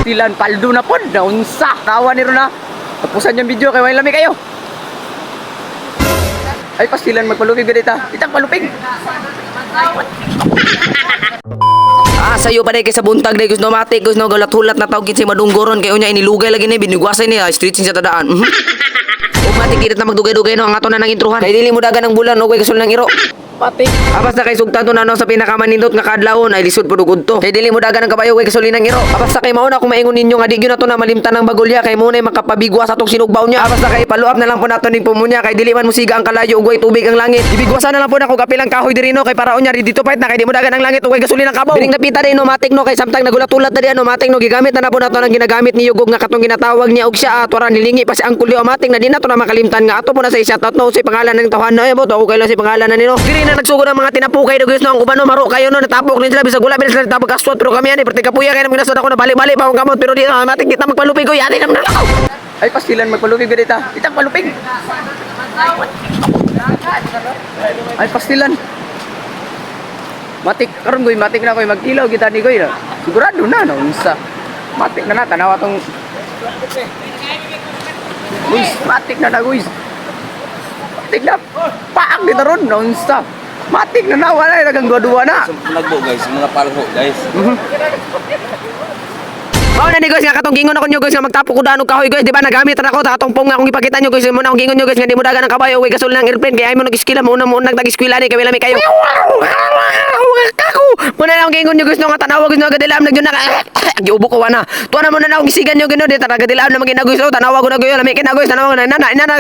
pastilan paldo na pod na unsa. Tawa ni ron na. Tapusan yung video kay way lami kayo. Ay pastilan magpalupig gadita. Itang palupig. Sayo pa kay sa buntag day gusto matik gusto galat-hulat na tawag si madunggoron kay unya inilugay lagi ni binigwasay ni stretching sa tadaan. Matik kirit na magdugay-dugay no ang ato na nang introhan. Kay dili mo dagan ang bulan okay kasul nang iro. Patik. Apas na kay sugtan to na no sa pinakamanindot nga kadlawon ay lisod pud ugod to. Kay dili mo dagan ang kabayo kay gasolina ng iro. Apas na kay mauna kung maingon ninyo nga di gyud nato na malimtan ng bagulya kay mo na makapabigwa sa tong sinugbaw niya. Apas na kay paluap na lang po nato ning pumunya kay dili man musiga ang kalayo ugay tubig ang langit. Ibigwasan na lang po nako kapilang kahoy diri no kay para unya dito fight na kay di mo dagan ang langit ugay gasolina ng kabaw. Biring napita din no matik no kay samtang nagulat-ulat na diyan no matik no gigamit na po nato nang ginagamit ni Yugog nga katong ginatawag niya og siya atwaran nilingi pa si ang kulyo matik na di nato na makalimtan nga ato po na sa shoutout no si pangalan ng tawhan na mo to okay lang si pangalan na nino. Diri na nagsugod ang mga napukay dugos no ang ubano maro kayo no natapok din sila bisag wala bin sila tapok aswat pero kami ani perti kapuya kay nang ginasod ako na balik-balik pa akong kamot pero di na matik kita magpalupig ko yati nang nalakaw. Ay pastilan magpalupig gadita. Itang palupig. Ay pastilan. Matik karon goy matik na koy magkilaw kita ni goy. Sigurado na no unsa. Matik na tanawa tong guys, matik na guys. Matik na paang dito ron no unsa. Matik na nawala nagang dua-dua na. Nagbo guys, mga palho guys. Mao na ni guys nga katong gingon ako nyo guys nga magtapok ko danog kahoy guys di ba nagamit ra ko ta katong pong nga akong ipakita nyo guys mo na akong gingon nyo guys nga di mo dagan ang kabayo way gasol ng airplane kay ay mo nag-eskwela mo nag-eskwela ni kay lami kayo. Kako mo na akong gingon nyo guys no nga tanawa guys no gadilam nagyo na giubo ko wana. Tuwa na mo na akong gisigan nyo gino di tara gadilam na magina guys tanawa ko na guys lami kina guys tanawa na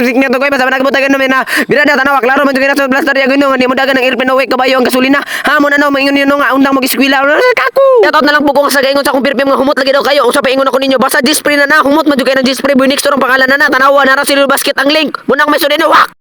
siknya to guys basta nagbuta gino na birada tanawa klaro man gina sa blaster ya gino nga di mo dagan ang airplane way kabayo ang gasolina ha mo na no maingon nyo nga undang mag-eskwela kako. Datot na lang po ko sa gaingon sa akong pirpim nga humot lagi daw kayo usa pa ingon ako ninyo basta G-spray na humot man jud kay ng G-spray buy next ang pangalan na tanawa na ra sila basket ang link munang may sudin wak